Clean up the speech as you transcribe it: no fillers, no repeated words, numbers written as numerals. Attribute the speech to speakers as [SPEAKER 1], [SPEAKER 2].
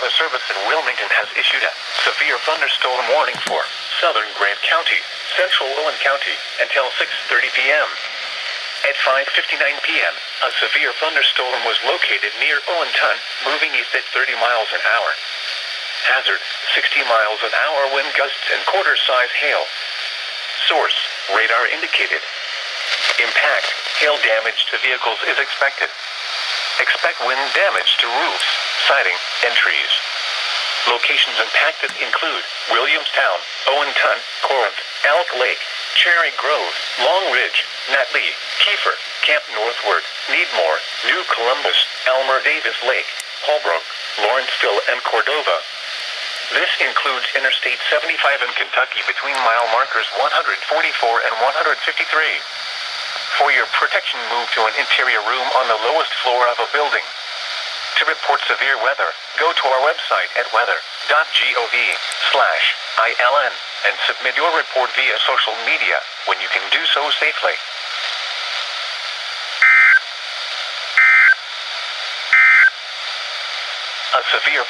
[SPEAKER 1] Weather Service in Wilmington has issued a severe thunderstorm warning for southern Grant County, central Owen County, until 6:30 p.m. At 5:59 p.m., a severe thunderstorm was located near Owenton, moving east at 30 miles an hour. Hazard, 60 miles an hour wind gusts and quarter-size hail. Source, radar indicated. Impact, hail damage to vehicles is expected. Expect wind damage to roofs, siding, and trees. Locations impacted include Williamstown, Owenton, Corinth, Elk Lake, Cherry Grove, Long Ridge, Natley, Kiefer, Camp Northward, Needmore, New Columbus, Elmer Davis Lake, Holbrook, Lawrenceville, and Cordova. This includes Interstate 75 in Kentucky between mile markers 144 and 153. For your protection, move to an interior room on the lowest floor of a building. To report severe weather, go to our website at weather.gov/ILN and submit your report via social media when you can do so safely. A severe